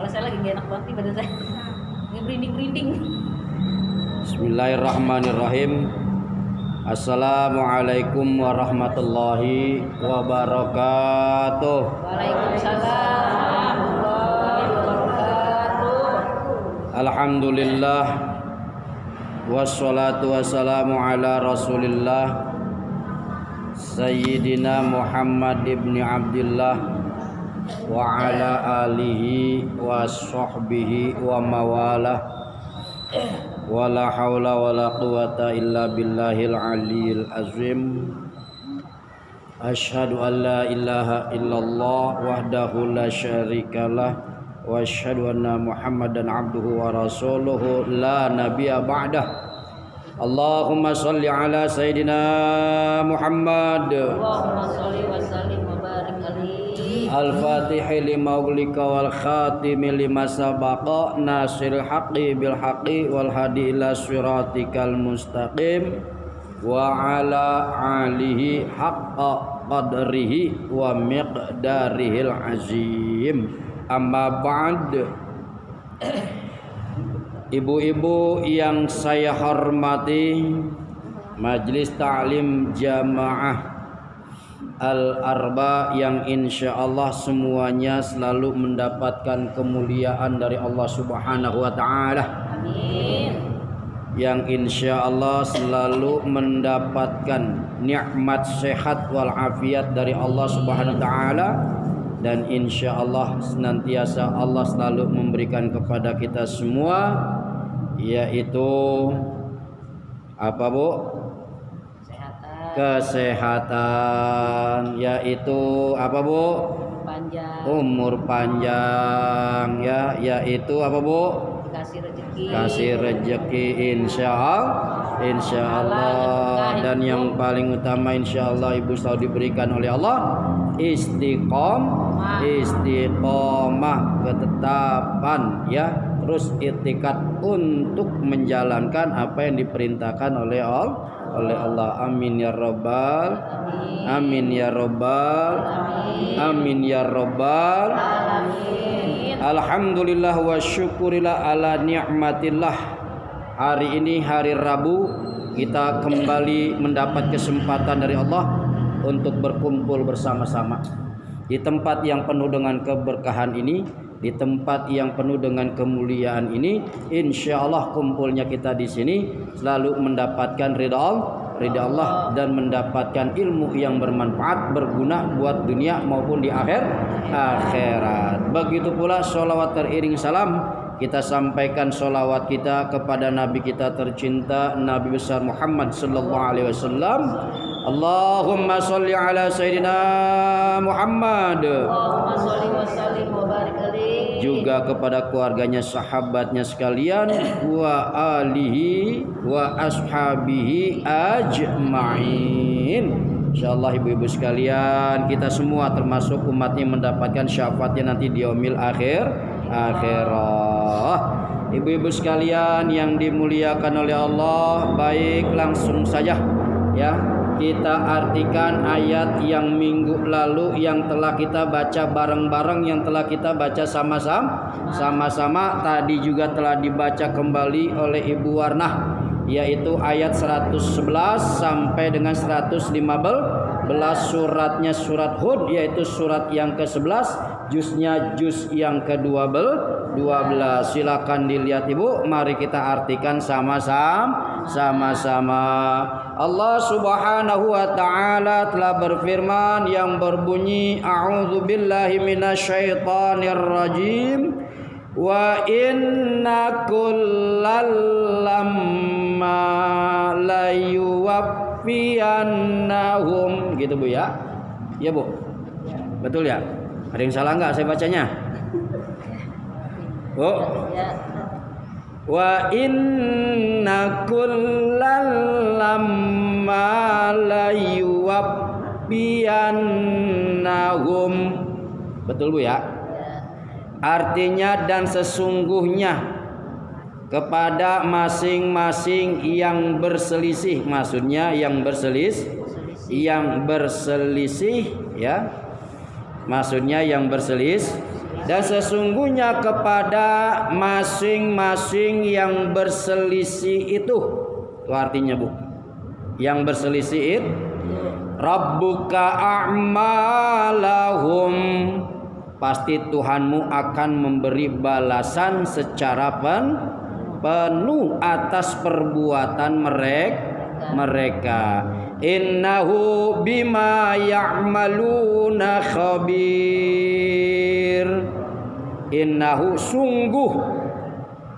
Kalau saya lagi gak enak banget nih badan saya. Ngebrinding-brinding. Bismillahirrahmanirrahim. Assalamualaikum warahmatullahi wabarakatuh. Waalaikumsalam warahmatullahi wabarakatuh. Alhamdulillah. Wassalatu wassalamu ala Rasulillah Sayyidina Muhammad ibn Abdillah wa ala alihi wa sahbihi wa mawalah. Wala haula wala quwata illa billahil aliyil azim. Asyhadu an la ilaha illallah wahdahu la syarikalah wa asyhadu anna Muhammadan abduhu wa rasuluhu la nabiyya ba'dah. Allahumma shalli ala sayyidina Muhammad. Allahumma sholli wa sallim wa barik alaihi. Al-Fatihi lima uglika wal khatimi lima sabaqa nasiril haqqi bil haqqi wal hadi ila siratikal mustaqim wa ala alihi haqqa qadrihi wa miqdarihil azim. Amma ba'd. Ibu-ibu yang saya hormati, Majelis Ta'lim Jamaah Al-Arba yang insya Allah semuanya selalu mendapatkan kemuliaan dari Allah Subhanahu wa Ta'ala. Amin. Yang insya Allah selalu mendapatkan nikmat sehat wal afiat dari Allah Subhanahu wa Ta'ala. Dan insya Allah senantiasa Allah selalu memberikan kepada kita semua, yaitu apa Bu? Kesehatan, yaitu apa Bu? Panjang. Umur panjang, ya, yaitu apa Bu? Kasih rezeki. Kasih rezeki insya Allah. Dan yang paling utama insya Allah ibu selalu diberikan oleh Allah istiqomah, ketetapan, ya, terus itikad untuk menjalankan apa yang diperintahkan oleh Allah. Amin ya rabbal amin ya rabbal amin ya rabbal alamin. Alhamdulillah wa syukurillah ala ni'matillah. Hari ini hari Rabu, kita kembali mendapat kesempatan dari Allah untuk berkumpul bersama-sama di tempat yang penuh dengan keberkahan ini, di tempat yang penuh dengan kemuliaan ini. Insya Allah kumpulnya kita di sini selalu mendapatkan ridha Allah dan mendapatkan ilmu yang bermanfaat, berguna buat dunia maupun di akhirat. Begitu pula sholawat teriring salam kita sampaikan sholawat kita kepada Nabi kita tercinta, Nabi besar Muhammad sallallahu alaihi wasallam. Allahumma sholli ala sayyidina Muhammad. Allahumma sholli wa sallim wa barik alaihi. Juga kepada keluarganya, sahabatnya sekalian, wa alihi wa ashabihi ajma'in. Insyaallah ibu-ibu sekalian, kita semua termasuk umatnya mendapatkan syafaatnya nanti di yaumil akhirah. Ibu-ibu sekalian yang dimuliakan oleh Allah, baik langsung saja ya kita artikan ayat yang minggu lalu yang telah kita baca bareng-bareng, yang telah kita baca sama-sama tadi juga telah dibaca kembali oleh Ibu Warnah, yaitu ayat 111 sampai dengan 115. Suratnya surat Hud, yaitu surat yang ke-11, juznya juz yang ke-12. Silakan dilihat Ibu, mari kita artikan sama-sama. Allah Subhanahu wa taala telah berfirman yang berbunyi, a'udzubillahi minasyaitonir rajim, wa inna kullal lamma la yuwaffiyannahum. Gitu Bu ya. Ya Bu. Betul ya? Ada yang salah enggak saya bacanya? Bu. Wa inna kullal lamma la yuwaffiyannahum. Betul Bu ya? Artinya dan sesungguhnya kepada masing-masing yang berselisih, maksudnya yang berselisih ya, maksudnya yang berselisih Dan sesungguhnya kepada masing-masing yang berselisih itu artinya Bu, yang berselisih itu Rabbuka a'malahum, pasti Tuhanmu akan memberi balasan secara penuh atas perbuatan mereka. Innahu bima ya'maluna khabir. Innahu, sungguh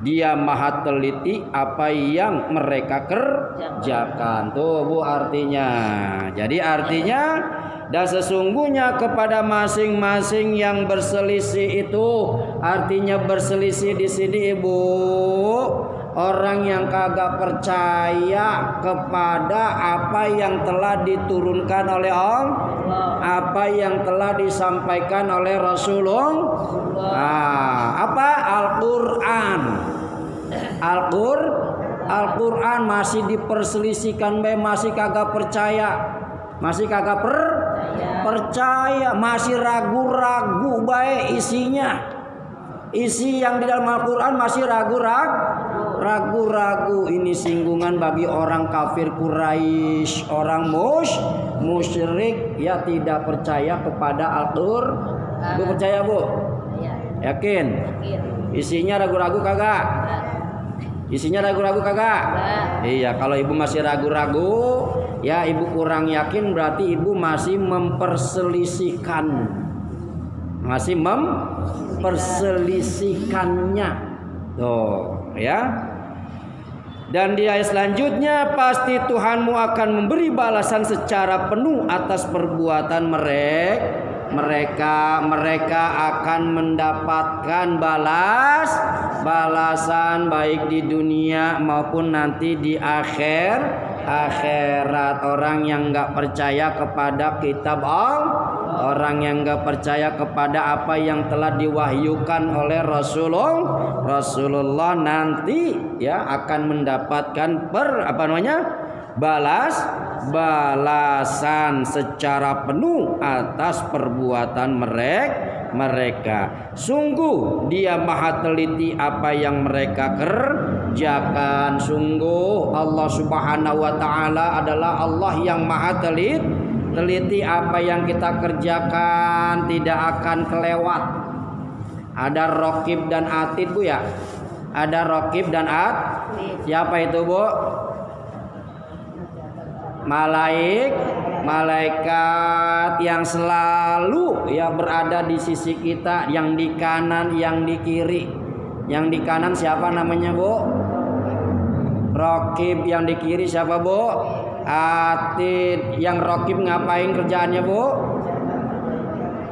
Dia maha teliti apa yang mereka kerjakan. Tuh Bu artinya. Jadi artinya, dan sesungguhnya kepada masing-masing yang berselisih itu, artinya berselisih di sini Ibu, orang yang kagak percaya kepada apa yang telah diturunkan oleh Allah, apa yang telah disampaikan oleh Rasulullah. Apa? Al-Quran. Al-Quran masih diperselisihkan, masih kagak percaya, masih kagak percaya, masih ragu-ragu baik isinya. Isi yang di dalam Al-Quran masih ragu-ragu. Ini singgungan bagi orang kafir Quraisy, orang musyrik ya, tidak percaya kepada Al-Quran. Bu percaya Bu? Yakin? Isinya ragu-ragu kagak? Isinya ragu-ragu kagak? Iya, kalau Ibu masih ragu-ragu, ya Ibu kurang yakin, berarti Ibu masih memperselisihkan. Masih memperselisihkannya. Tuh, ya. Dan di ayat selanjutnya, pasti Tuhanmu akan memberi balasan secara penuh atas perbuatan mereka akan mendapatkan balasan baik di dunia maupun nanti di akhirat. Orang yang enggak percaya kepada kitab Allah, orang yang enggak percaya kepada apa yang telah diwahyukan oleh Rasulullah nanti ya akan mendapatkan balasan secara penuh atas perbuatan mereka. Sungguh Dia maha teliti apa yang mereka kerjakan. Sungguh Allah Subhanahu wa ta'ala adalah Allah yang maha teliti apa yang kita kerjakan, tidak akan kelewat. Ada Raqib dan Atid Bu ya. Ada Raqib dan Atid. Siapa itu Bu? Malaikat yang selalu ya berada di sisi kita, yang di kanan, yang di kiri. Yang di kanan siapa namanya Bu? Raqib. Yang di kiri siapa Bu? Atid. Yang Raqib ngapain kerjaannya Bu?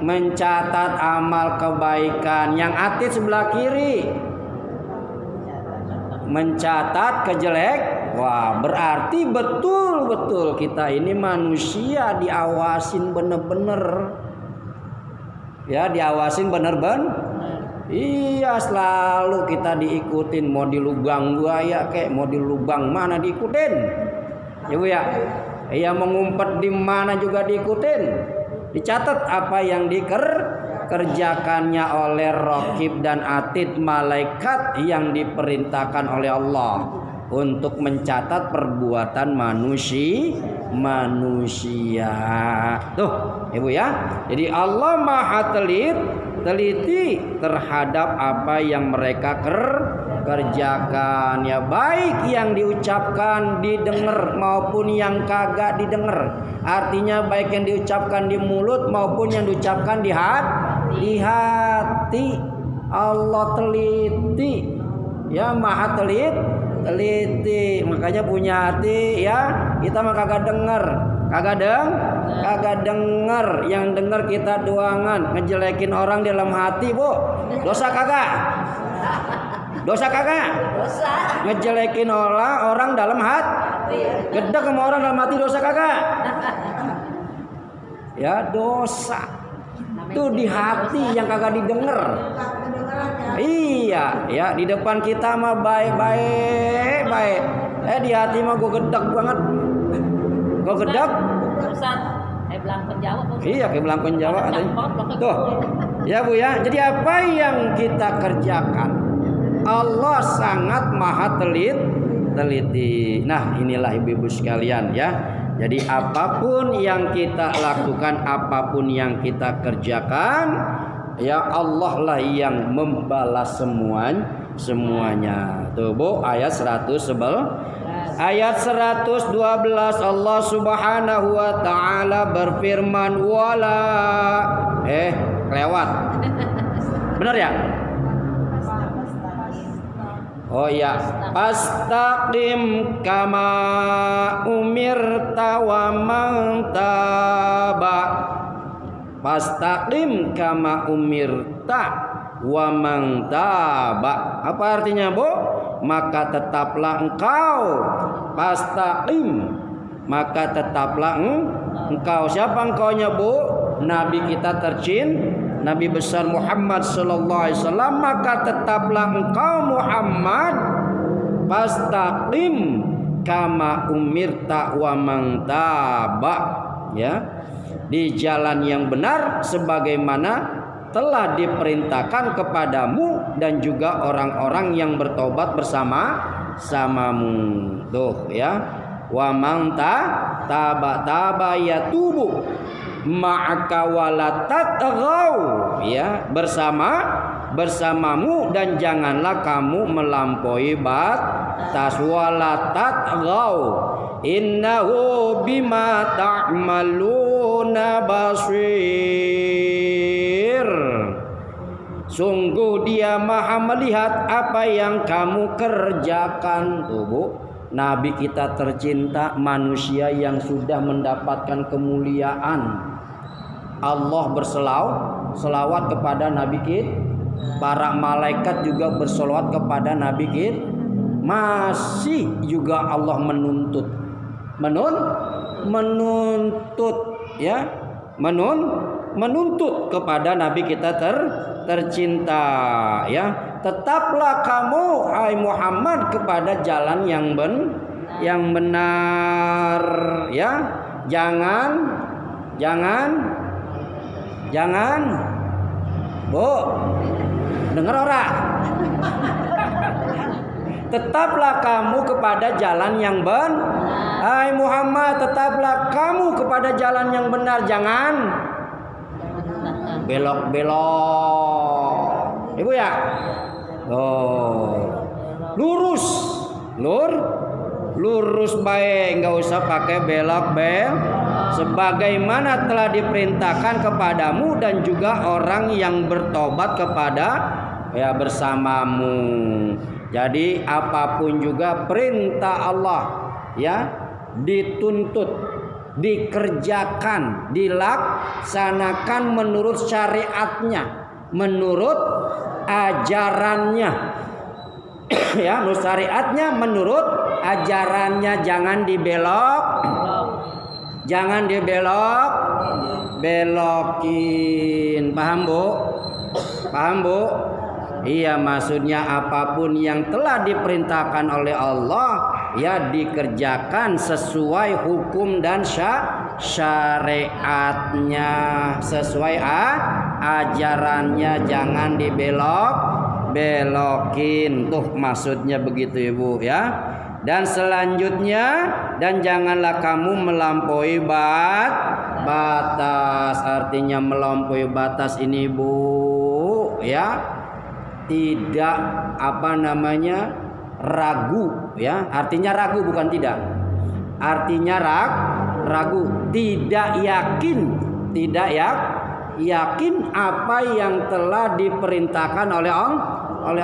Mencatat amal kebaikan. Yang Atid sebelah kiri mencatat kejelek. Wah, berarti betul-betul kita ini manusia diawasin bener-bener. Ya, diawasin bener-bener. Iya, selalu kita diikutin, mau di lubang buaya kayak mau di lubang mana diikutin. Ya Bu ya. Iya, mengumpet di mana juga diikutin. Dicatat apa yang dikerjakannya oleh Raqib dan Atid, malaikat yang diperintahkan oleh Allah untuk mencatat perbuatan manusia. Tuh, Ibu ya. Jadi Allah maha teliti terhadap apa yang mereka kerjakan ya, baik yang diucapkan didengar maupun yang kagak didengar. Artinya baik yang diucapkan di mulut maupun yang diucapkan di hati. Allah teliti ya, maha teliti. Makanya punya hati ya, kita mah kagak denger, kagak denger. Yang denger kita doangan ngejelekin orang dalam hati Bu. Dosa kagak? Dosa. Ngejelekin orang dalam hati. Gedek sama orang dalam hati, dosa kagak? Ya, dosa. Itu di hati yang kagak didengar. Iya, ya di depan kita mah baik. Di hati mah gue gedek banget. Gue gedek. Ustaz, kayak belangkon Jawa. Iya, kayak belangkon Jawa. Tuh, Ya Bu ya. Jadi apa yang kita kerjakan Allah sangat maha teliti. Nah, inilah ibu-ibu sekalian ya. Jadi apapun yang kita lakukan, apapun yang kita kerjakan, ya Allah lah yang membalas semuanya. Tuh Bu, ayat 111. Ayat 112 Allah Subhanahu wa taala berfirman wala kelewat. Benar ya? Oh ya, fastaqim kama umirta wa man taba. Fastaqim kama umirta wa man taba. Apa artinya, Bu? Maka tetaplah engkau. Fastaqim, maka tetaplah engkau. Siapa engkaunya, Bu? Nabi kita tercinta, Nabi besar Muhammad sallallahu alaihi wasallam. Maka tetaplah engkau Muhammad fastaqim kama umirta wa man taba, ya, di jalan yang benar sebagaimana telah diperintahkan kepadamu dan juga orang-orang yang bertobat bersamamu. Tuh ya, wa man taba yatubu ma'aka walatatghaw, ya, bersamamu dan janganlah kamu melampaui batas. Walatatghaw innahu bima ta'maluna basir. Sungguh dia maha melihat apa yang kamu kerjakan. Tuh Bu, Nabi kita tercinta, manusia yang sudah mendapatkan kemuliaan. Allah berselawat kepada Nabi kita, para malaikat juga berselawat kepada Nabi kita. Masih juga Allah menuntut ya, menuntut kepada Nabi kita tercinta, ya, tetaplah kamu hai Muhammad kepada jalan yang benar, ya, jangan Bu, dengar ora? Tetaplah kamu kepada jalan yang benar. Hai Muhammad, tetaplah kamu kepada jalan yang benar, jangan belok-belok. Ibu ya? Lurus baik, nggak usah pakai belok-belok. Sebagaimana telah diperintahkan kepadamu dan juga orang yang bertobat kepada ya bersamamu. Jadi apapun juga perintah Allah, ya, dituntut, dikerjakan, dilaksanakan menurut syariatnya, menurut ajarannya. Ya, menurut syariatnya, menurut ajarannya, jangan belokin. Paham Bu? Iya, maksudnya apapun yang telah diperintahkan oleh Allah, ya, dikerjakan sesuai hukum dan syariatnya, sesuai ajarannya, jangan belokin. Tuh maksudnya begitu Ibu, ya. Dan selanjutnya, dan janganlah kamu melampaui batas. Artinya melampaui batas ini Bu, ya, tidak ragu, ya. Artinya ragu, bukan tidak. Artinya ragu, tidak yakin apa yang telah diperintahkan oleh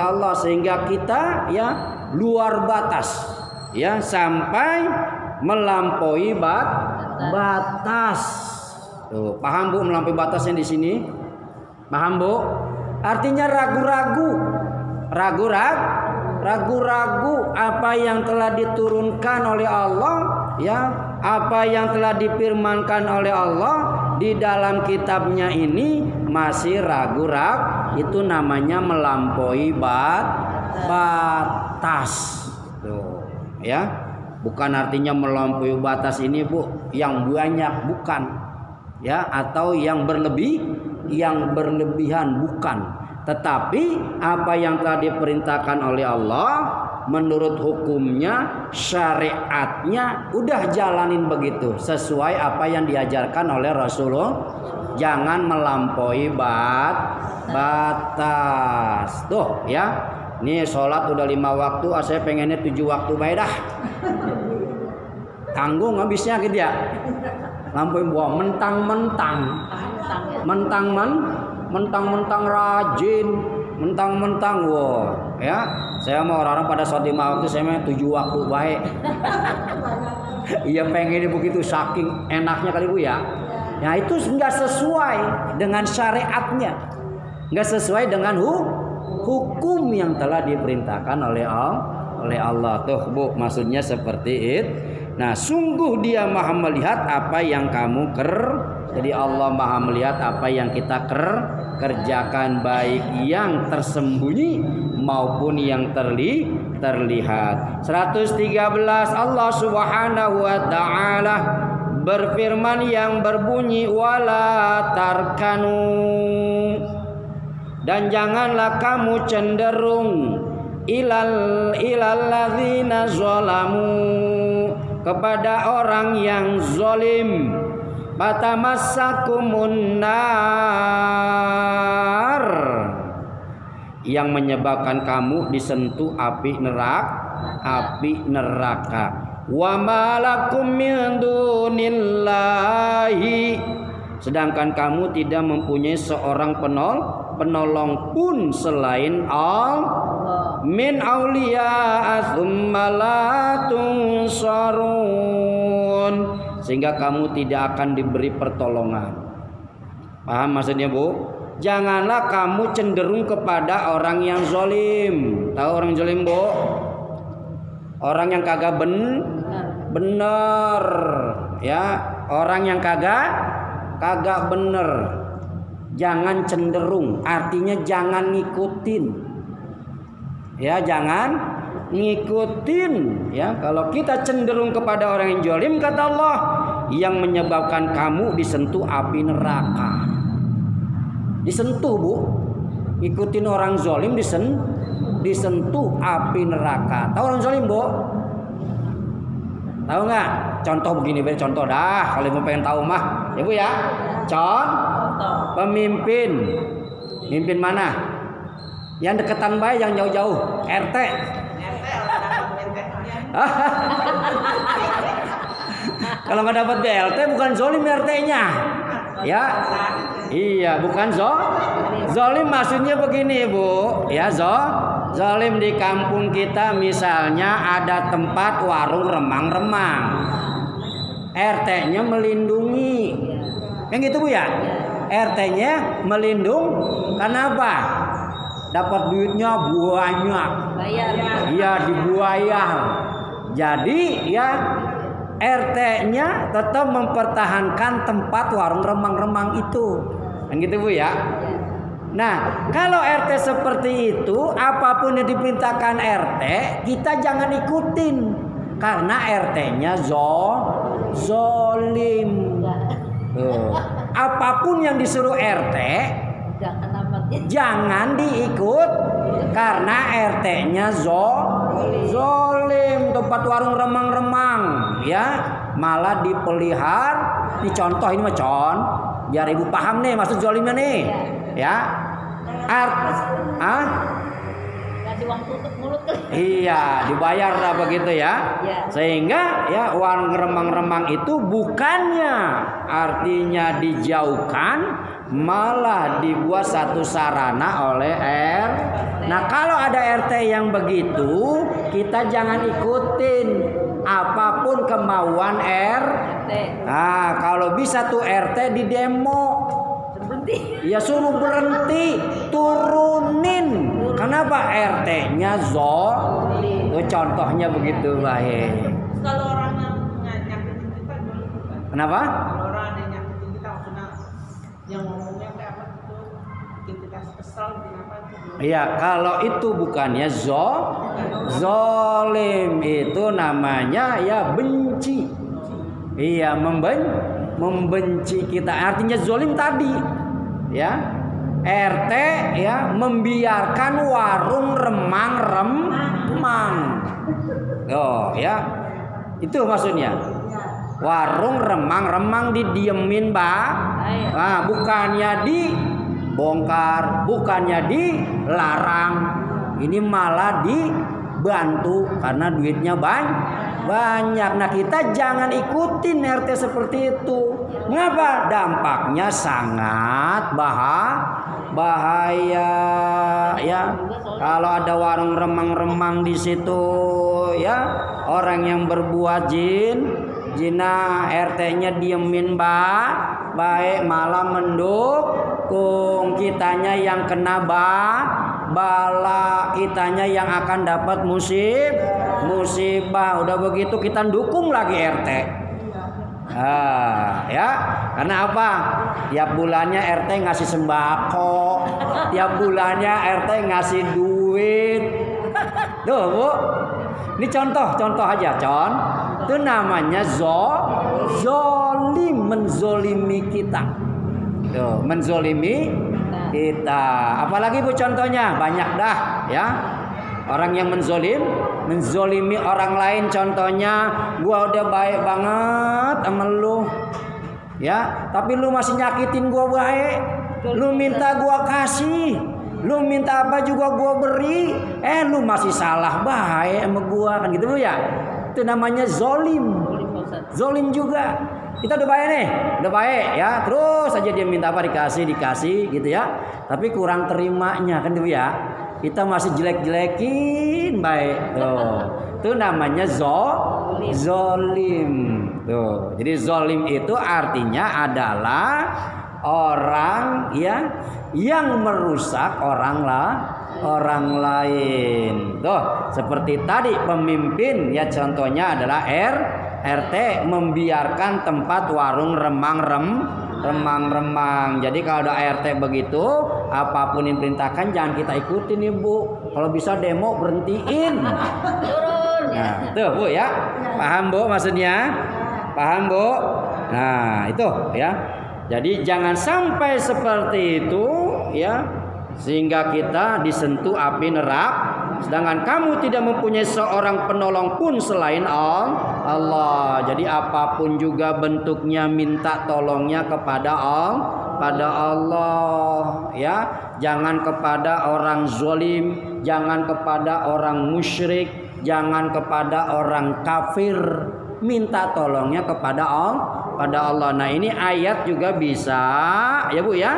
Allah, sehingga kita, ya, luar batas, ya, sampai melampaui batas. Tuh, paham Bu melampaui batasnya di sini? Paham Bu? Artinya ragu-ragu apa yang telah diturunkan oleh Allah, ya, apa yang telah difirmankan oleh Allah di dalam kitabnya ini masih ragu-ragu, itu namanya melampaui batas. Tuh, ya. Bukan artinya melampaui batas ini Bu yang banyak, bukan. ya, atau yang berlebihan bukan. Tetapi apa yang telah diperintahkan oleh Allah menurut hukumnya, syariatnya, udah jalanin begitu sesuai apa yang diajarkan oleh Rasulullah. Jangan melampaui batas. Tuh ya. Nih sholat udah 5 waktu, saya pengennya 7 waktu baik dah. Tanggung habisnya gitu ya. Lampaui buah mentang-mentang rajin, mentang-mentang ya. Saya mau orang-orang pada sholat 5 waktu, saya mau 7 waktu baik. Iya pengennya begitu, saking enaknya kali Bu ya. Nah itu nggak sesuai dengan syariatnya, nggak sesuai dengan hukum yang telah diperintahkan oleh Allah. Tuh Bu, maksudnya seperti itu. Nah sungguh Dia maha melihat apa yang kamu Jadi Allah maha melihat apa yang kita kerjakan, baik yang tersembunyi maupun yang terlihat. 113 Allah Subhanahu wa taala berfirman yang berbunyi wala tarkanu, dan janganlah kamu cenderung ilal ladzina zalamu, kepada orang yang zalim, fatamassakumun nar, yang menyebabkan kamu disentuh api neraka. Wa malakum min dunillahi, sedangkan kamu tidak mempunyai seorang penolong pun selain Allah. Min auliya tsumma la tunsarun, sehingga kamu tidak akan diberi pertolongan. Paham maksudnya Bu? Janganlah kamu cenderung kepada orang yang zalim. Tahu orang zalim Bu? Orang yang kagak bener ya, orang yang kagak bener. Jangan cenderung, artinya jangan ngikutin. Ya, jangan ngikutin ya. Kalau kita cenderung kepada orang yang zalim, kata Allah, yang menyebabkan kamu disentuh api neraka. Disentuh Bu, ikutin orang zalim disentuh api neraka. Tahu orang zalim Bu? Tahu nggak? Contoh begini, contoh dah. Kalau mau pengen tahu mah, ya Bu ya. Contoh pemimpin mana? Yang deketan baik, yang jauh-jauh. RT. Kalau nggak dapat BLT bukan zalim RT-nya, ya. Iya, bukan zalim. Maksudnya begini Bu, ya zalim di kampung kita misalnya ada tempat warung remang-remang, RT-nya melindungi, yang gitu Bu ya. RT-nya melindung, kenapa? Dapat duitnya banyak, iya dibayar. Jadi ya RT-nya tetap mempertahankan tempat warung remang-remang itu, kan gitu Bu ya. Nah kalau RT seperti itu, apapun yang diperintahkan RT kita jangan ikutin, karena RT-nya zolim. Apapun yang disuruh RT jangan diikut, karena RT-nya zolim. Tempat warung remang-remang ya malah dipelihara. Ini contoh, ini mah biar ibu paham nih maksud zolimnya nih ya. Kasih uang tutup mulut. Iya, dibayar lah begitu ya. Sehingga ya warung remang-remang itu bukannya artinya dijauhkan, malah dibuat satu sarana oleh Nah kalau ada RT yang begitu, kita jangan ikutin apapun kemauan RT. Nah kalau bisa tuh RT di demo, ya suruh berhenti, turunin. Kenapa? RT-nya zolim. Tuh contohnya begitu baik. Kalau orang yang nyakitin kita, kenapa? Kalau orang ada yang nyakitin kita, maksudnya yang ngomongnya kayak apa itu, bikin kita kesel, bikin apa itu. Iya, kalau itu bukannya zolim, itu namanya ya benci. Iya, membenci kita. Artinya zolim tadi, ya. RT ya membiarkan warung remang-remang. Oh ya, itu maksudnya. Warung remang-remang didiemin, Mbak. Nah, bukannya dibongkar, bukannya dilarang. Ini malah dibantu karena duitnya banyak. Nah, kita jangan ikutin RT seperti itu. Mengapa? Dampaknya sangat bahaya ya. Kalau ada warung remang-remang di situ ya, orang yang berbuat zina RT-nya diemin baik, malah mendukung, kitanya yang kena bala, kitanya yang akan dapat musibah. Udah begitu kita dukung lagi RT. Ya, karena apa? Tiap bulannya RT ngasih sembako, tiap bulannya RT ngasih duit. Tuh, Bu. Ini contoh aja, Itu namanya zolim, menzolimi kita. Tuh, menzolimi kita. Apalagi Bu contohnya? Banyak dah, ya. Orang yang menzolimi orang lain, contohnya gua udah baik banget sama lu, ya, tapi lu masih nyakitin gua baik. Lu minta gua kasih, lu minta apa juga gua beri, lu masih salah baik sama gua, kan gitu ya. Itu namanya zolim juga. Kita udah baik nih, udah baik ya, terus aja dia minta apa dikasih gitu ya, tapi kurang terimanya, kan gitu ya. Kita masih jelek-jelekin baik. Tuh. Itu namanya zolim. Tuh. Jadi zolim itu artinya adalah orang ya yang merusak orang lain. Tuh, seperti tadi pemimpin ya, contohnya adalah RT membiarkan tempat warung remang-remang. Jadi kalau ada RT begitu, apapun yang perintahkan jangan kita ikutin, Ibu. Kalau bisa demo berhentiin. Turun. Nah, tuh Bu ya. Paham Bu maksudnya? Paham Bu? Nah, itu ya. Jadi jangan sampai seperti itu ya, sehingga kita disentuh api neraka. Sedangkan kamu tidak mempunyai seorang penolong pun selain Allah. Jadi apapun juga bentuknya, minta tolongnya kepada Allah ya. Jangan kepada orang zalim, jangan kepada orang musyrik, jangan kepada orang kafir. Minta tolongnya kepada Allah. Nah, ini ayat juga bisa ya Bu ya,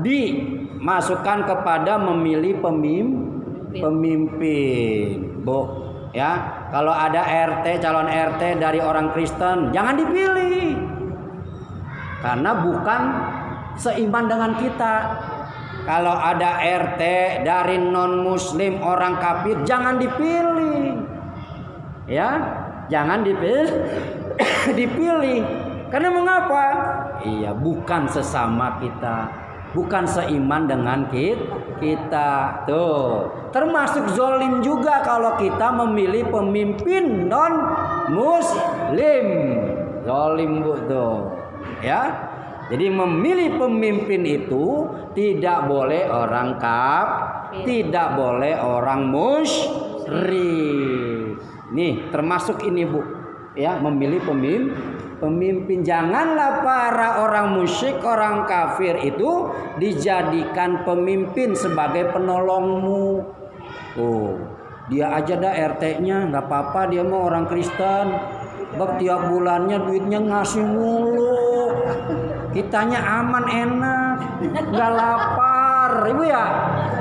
dimasukkan kepada memilih pemimpin, Bu. Ya, kalau ada calon RT dari orang Kristen, jangan dipilih. Karena bukan seiman dengan kita. Kalau ada RT dari non-muslim, orang kafir, jangan dipilih. Ya, jangan dipilih. Karena mengapa? Iya, bukan sesama kita. Bukan seiman dengan kita. Tuh, termasuk zolim juga kalau kita memilih pemimpin non muslim. Zolim Bu tuh. Ya. Jadi memilih pemimpin itu tidak boleh orang kafir, tidak boleh orang musyrik. Nih, termasuk ini Bu. Ya, memilih pemimpin. Janganlah para orang musyrik, orang kafir itu dijadikan pemimpin sebagai penolongmu. Oh, dia aja dah RT-nya, nggak apa-apa, dia mau orang Kristen. Tiap bulannya duitnya ngasih mulu. Kitanya aman, enak, nggak lapar, Ibu ya.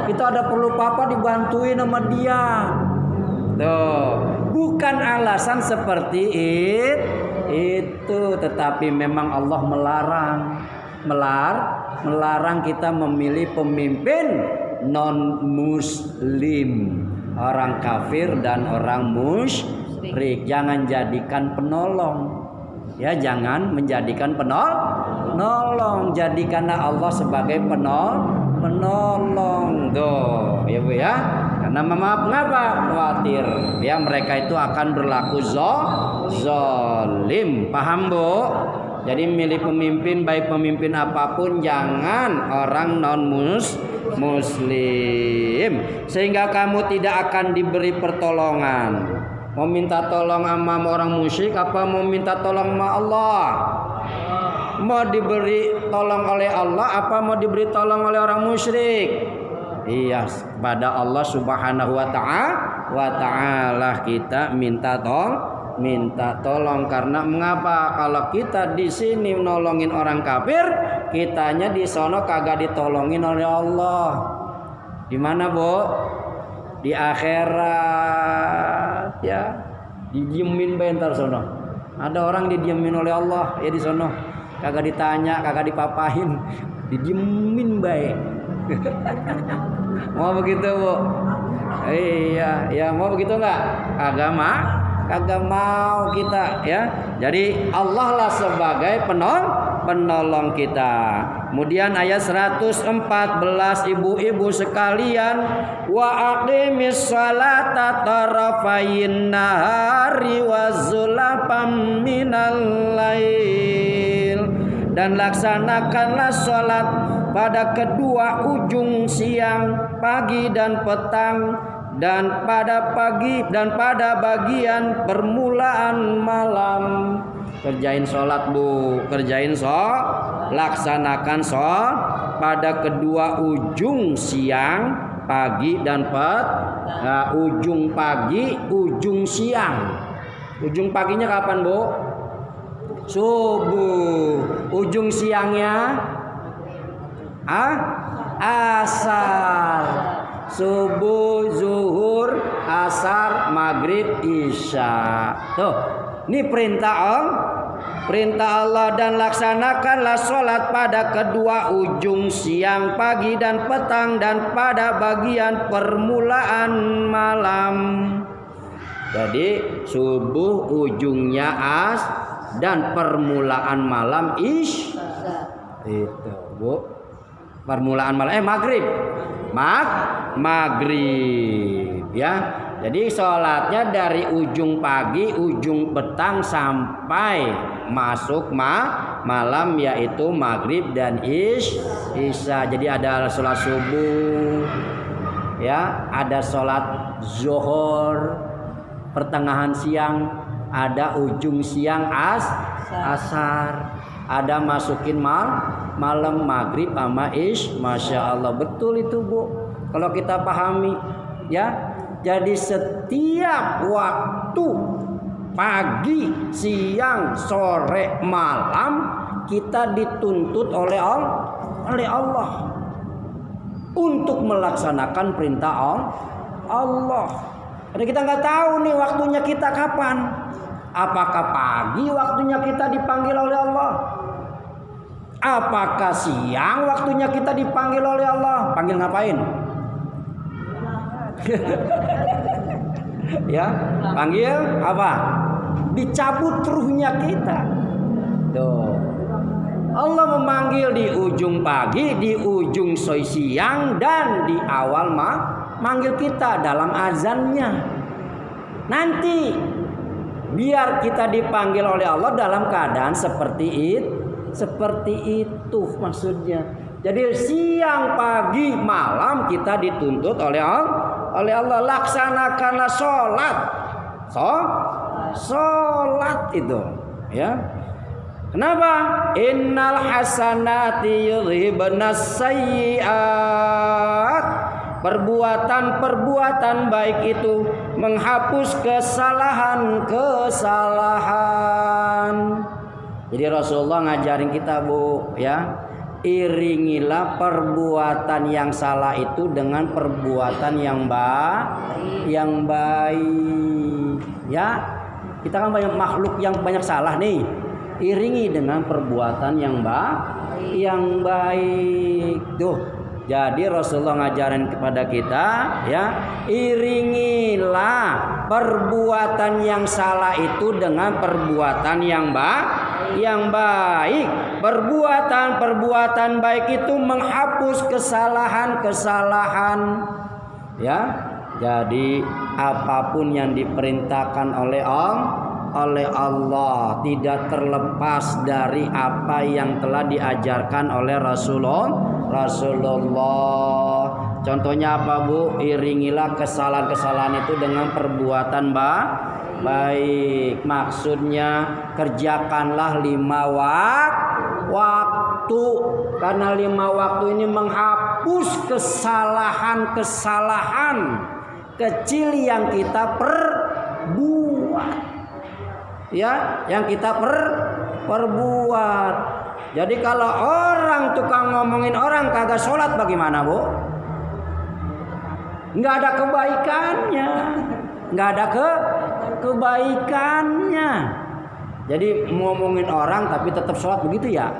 Kita ada perlu apa-apa dibantuin sama dia. Tuh, bukan alasan seperti itu, tetapi memang Allah melarang kita memilih pemimpin non muslim, orang kafir dan orang musyrik. Jangan jadikan penolong, ya, jangan menjadikan penolong. Jadikanlah Allah sebagai penolong. Tuh, ya Bu ya. Karena mengapa? Khawatir ya mereka itu akan berlaku zolim. Paham Bu? Jadi milih pemimpin, baik pemimpin apapun, jangan orang non muslim, sehingga kamu tidak akan diberi pertolongan. Mau minta tolong sama orang musyrik apa mau minta tolong sama Allah? Mau diberi tolong oleh Allah apa mau diberi tolong oleh orang musyrik? Iya, pada Allah Subhanahu wa ta'ala kita minta tolong. Karena mengapa? Kalau kita di sini nolongin orang kafir, kitanya di sono kagak ditolongin oleh Allah. Di mana, Bu? Di akhirat, ya. Didiemin bae entar sono. Ada orang didiemin oleh Allah ya di sono. Kagak ditanya, kagak dipapahin, didiemin bae. Mau begitu, Bu? Iya, ya mau begitu enggak? Kagak mau kita, ya. Jadi Allah lah sebagai penolong kita. Kemudian ayat 114, ibu-ibu sekalian, wa aqimis sholata tarafayin nahari wa zulafam minal lail, dan laksanakanlah sholat pada kedua ujung siang, pagi dan petang, dan pada bagian permulaan malam. Kerjain sholat, Bu, laksanakan sholat pada kedua ujung siang, pagi dan ujung pagi, ujung siang. Ujung paginya kapan, Bu? Subuh. Ujung siangnya asar. Subuh, zuhur, asar, maghrib, isya. Tuh, ini perintah Allah, dan laksanakanlah sholat pada kedua ujung siang, pagi dan petang, dan pada bagian permulaan malam. Jadi subuh ujungnya dan permulaan malam isya. Itu, Bu. Permulaan malam maghrib. Maghrib, ya. Jadi sholatnya dari ujung pagi, ujung petang sampai masuk malam, yaitu maghrib dan isya. Jadi ada sholat subuh, ya, ada sholat zuhur, pertengahan siang, ada ujung siang asar, ada masukin malam maghrib sama Masya Allah, betul itu, Bu. Kalau kita pahami, ya. Jadi setiap waktu, pagi, siang, sore, malam, kita dituntut oleh Allah untuk melaksanakan perintah Allah. Karena kita nggak tahu nih waktunya kita kapan. Apakah pagi waktunya kita dipanggil oleh Allah? Apakah siang waktunya kita dipanggil oleh Allah? Panggil ngapain? Ya, panggil apa? Dicabut ruhnya kita. Tuh. Allah memanggil di ujung pagi, di ujung siang, dan di awal manggil kita dalam azannya. Nanti biar kita dipanggil oleh Allah dalam keadaan seperti itu maksudnya. Jadi siang, pagi, malam kita dituntut oleh Allah, laksanakanlah sholat itu, ya. Kenapa? Innal hasanati yudhibnas sayyi'at. Perbuatan baik itu menghapus kesalahan. Jadi Rasulullah ngajarin kita, Bu, ya. Iringilah perbuatan yang salah itu dengan perbuatan yang baik, ya. Kita kan banyak makhluk yang banyak salah nih. Iringi dengan perbuatan yang baik. Tuh. Jadi Rasulullah ngajarin kepada kita, ya, iringilah perbuatan yang salah itu dengan perbuatan yang baik. Perbuatan baik itu menghapus kesalahan, ya. Jadi apapun yang diperintahkan oleh oleh Allah, tidak terlepas dari apa yang telah diajarkan oleh Rasulullah. Contohnya apa, Bu? Iringilah kesalahan-kesalahan itu dengan perbuatan baik. Maksudnya kerjakanlah 5 waktu, karena 5 waktu ini menghapus kesalahan-kesalahan kecil yang kita perbuat, ya, yang kita perbuat. Jadi kalau orang tukang ngomongin orang kagak sholat bagaimana, Bu? Nggak ada kebaikannya, nggak ada kebaikannya. Jadi ngomongin orang tapi tetap sholat begitu ya?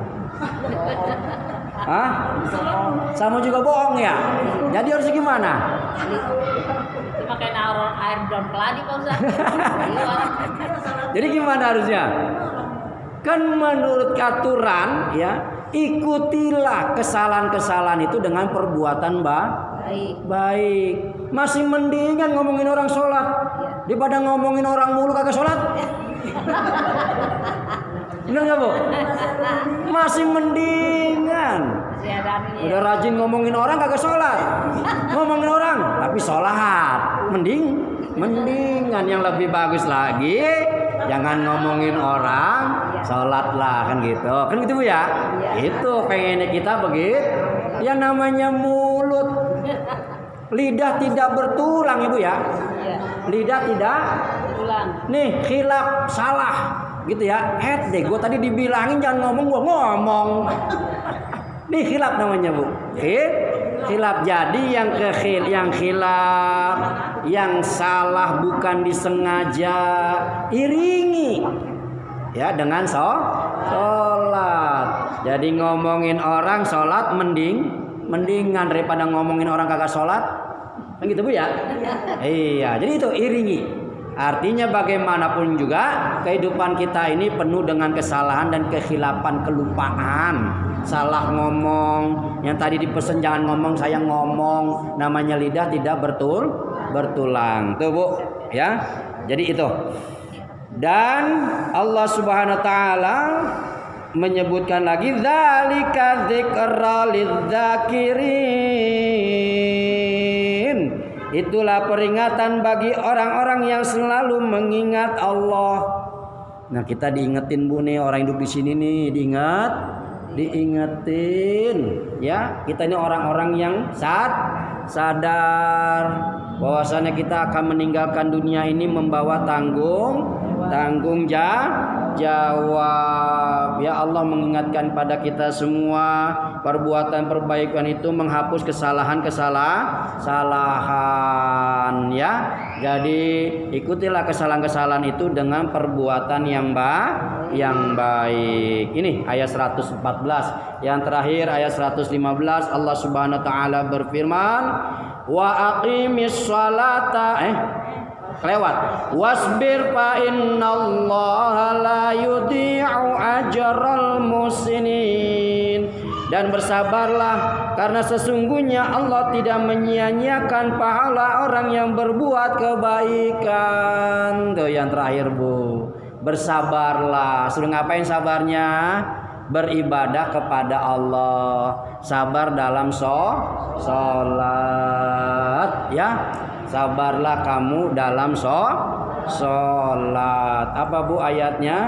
Hah? Sama juga bohong ya? Jadi harus gimana? Pakai naruh air dalam keladi Pak Ustaz. Jadi gimana harusnya? Kan menurut aturan ya, ikutilah kesalahan-kesalahan itu dengan perbuatan baik. Masih mendingan ngomongin orang sholat daripada ngomongin orang mulu kagak sholat. Bener nggak, Bu? Masih mendingan. Udah rajin ngomongin orang kagak sholat, ngomongin orang tapi sholat, mendingan. Yang lebih bagus lagi, jangan ngomongin orang, sholat lah, kan gitu, Bu ya? Itu pengennya kita begitu. Yang namanya mulut, lidah tidak bertulang, Ibu ya? Lidah tidak bertulang. Nih khilaf salah, gitu ya? Deh, gue tadi dibilangin jangan ngomong, gue ngomong. Nih khilaf namanya, Bu. Khilaf. Jadi yang khilaf, yang salah bukan disengaja, iringi ya dengan sholat. Jadi ngomongin orang sholat mendingan daripada ngomongin orang kagak sholat, kan gitu, Bu ya? Iya, jadi itu iringi. Artinya bagaimanapun juga kehidupan kita ini penuh dengan kesalahan dan kekhilafan, kelupaan. Salah ngomong, yang tadi dipesan jangan ngomong, saya ngomong. Namanya lidah tidak bertulang. Tuh, Bu, ya. Jadi itu. Dan Allah Subhanahu wa taala menyebutkan lagi dzalika dzikra lidzakirin. Itulah peringatan bagi orang-orang yang selalu mengingat Allah. Nah, kita diingetin, Bu, nih orang hidup di sini nih, diingetin ya, kita ini orang-orang yang sadar bahwasanya kita akan meninggalkan dunia ini membawa tanggung jawab. Ya Allah mengingatkan pada kita semua, perbuatan perbaikan itu menghapus kesalahan ya. Jadi ikutilah kesalahan-kesalahan itu dengan perbuatan yang baik. Ini ayat 114. Yang terakhir ayat 115, Allah Subhanahu wa taala berfirman, wa aqimis sholata lewat wasbir fa innallaha la yudhi'u ajral muhsinin, dan bersabarlah karena sesungguhnya Allah tidak menyia-nyiakan pahala orang yang berbuat kebaikan. Tuh yang terakhir, Bu, bersabarlah. Suruh ngapain sabarnya? Beribadah kepada Allah, sabar dalam sholat ya. Sabarlah kamu dalam sholat. Apa, Bu, ayatnya?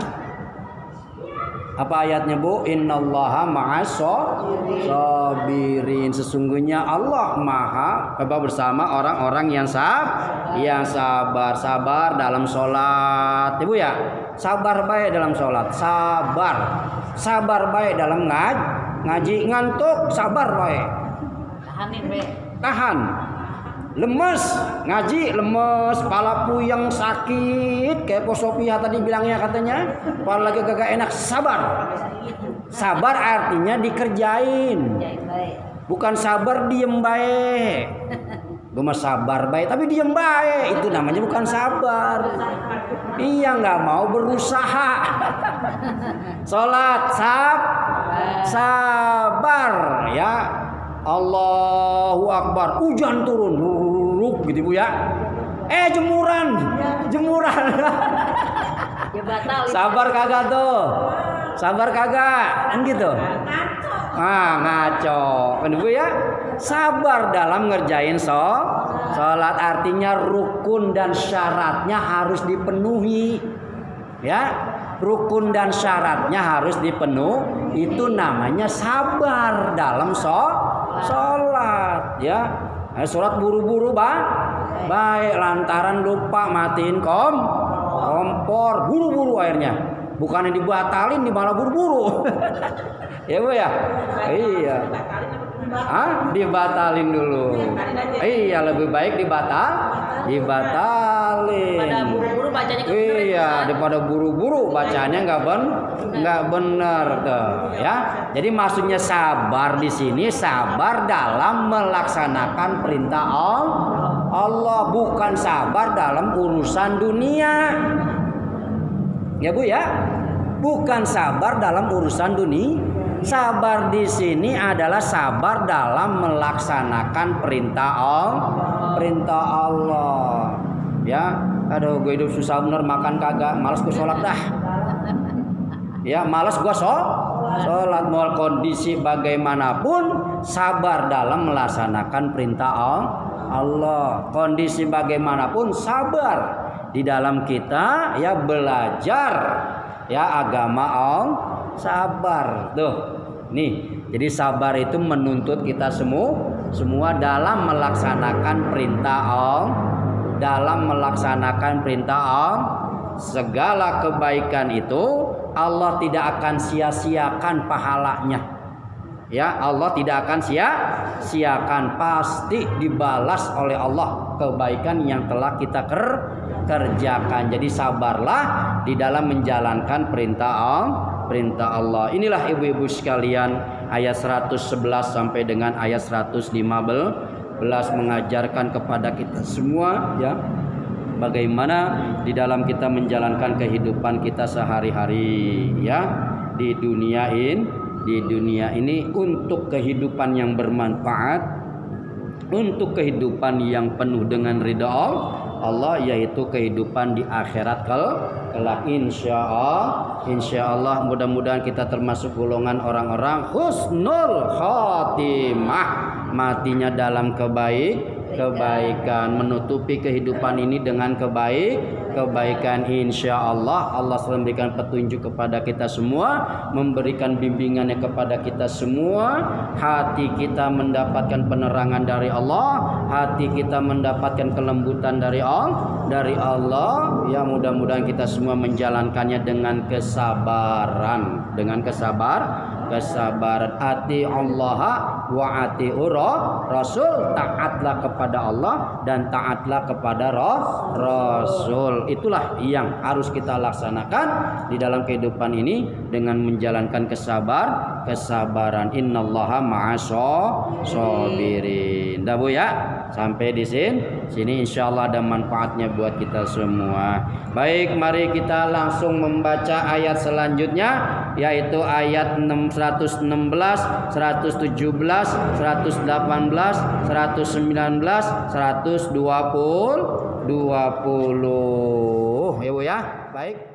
Apa ayatnya, Bu? Innallaha ma'as sabirin. Sesungguhnya Allah maha bersama orang-orang yang sabar. Sabar dalam sholat, Ibu ya. Sabar baik dalam sholat. Sabar baik dalam ngaji. Ngantuk, sabar baik. Tahan. Lemes, ngaji lemes, kepala puyeng sakit, kayak Pak Sofia tadi bilangnya katanya, kepala lagi kagak enak, sabar. Sabar artinya dikerjain, bukan sabar diem baik. Gue mah sabar baik, tapi diem baik, itu namanya bukan sabar. Iya, nggak mau berusaha. Sholat sabar ya. Allahu Akbar, hujan turun, gitu, Bu ya. Jemuran. Ya batal. Sabar kagak tuh? Sabar kagak? Kan gitu. Ngaco. Kenapa ya? Sabar dalam ngerjain sholat, artinya rukun dan syaratnya harus dipenuhi. Ya, rukun dan syaratnya harus dipenuhi. Itu namanya sabar dalam sholat. Ya, sholat buru-buru baik lantaran lupa matiin kompor, buru-buru airnya. Bukannya dibatalin, malah buru-buru. Ya Bu ya? Iya. Dibatalin dulu. Iya, lebih baik dibatalin. Pada buru-buru bacanya Iya, daripada buru-buru bacanya nggak benar tuh, ya. Jadi maksudnya sabar di sini sabar dalam melaksanakan perintah Allah, bukan sabar dalam urusan dunia. Ya Bu ya? Bukan sabar dalam urusan dunia. Sabar di sini adalah sabar dalam melaksanakan perintah Allah. Ya, aduh gue hidup susah bener, makan kagak, malas gue sholat dah. Ya, malas gue sholat. Mau kondisi bagaimanapun, sabar dalam melaksanakan perintah Allah. Kondisi bagaimanapun, sabar di dalam kita ya belajar ya agama Allah. Sabar tuh. Nih, jadi sabar itu menuntut kita semua dalam melaksanakan perintah Allah. Dalam melaksanakan perintah Allah, segala kebaikan itu Allah tidak akan sia-siakan pahalanya. Ya, Allah tidak akan sia-siakan, pasti dibalas oleh Allah kebaikan yang telah kita kerjakan. Jadi sabarlah di dalam menjalankan perintah Allah. Inilah ibu-ibu sekalian, ayat 111 sampai dengan ayat 115 mengajarkan kepada kita semua ya bagaimana di dalam kita menjalankan kehidupan kita sehari-hari ya di dunia ini untuk kehidupan yang bermanfaat, untuk kehidupan yang penuh dengan ridha Allah, yaitu kehidupan di akhirat kelak. Insyaallah mudah-mudahan kita termasuk golongan orang-orang husnul khotimah, matinya dalam kebaikan, menutupi kehidupan ini dengan kebaikan. Insyaallah Allah selalu memberikan petunjuk kepada kita semua, memberikan bimbingannya kepada kita semua. Hati kita mendapatkan penerangan dari Allah, hati kita mendapatkan kelembutan dari Allah. Ya, mudah-mudahan kita semua menjalankannya dengan kesabaran, ati Allah wa ati Rasul, taatlah kepada Allah dan taatlah kepada Rasul. Itulah yang harus kita laksanakan di dalam kehidupan ini dengan menjalankan kesabaran. Innallaha ma'as-sabirin. Dah Bu ya, sampai di sini insyaallah ada manfaatnya buat kita semua. Baik, mari kita langsung membaca ayat selanjutnya, yaitu ayat 116, 117, 118, 119, 120. Ya Bu ya. Baik.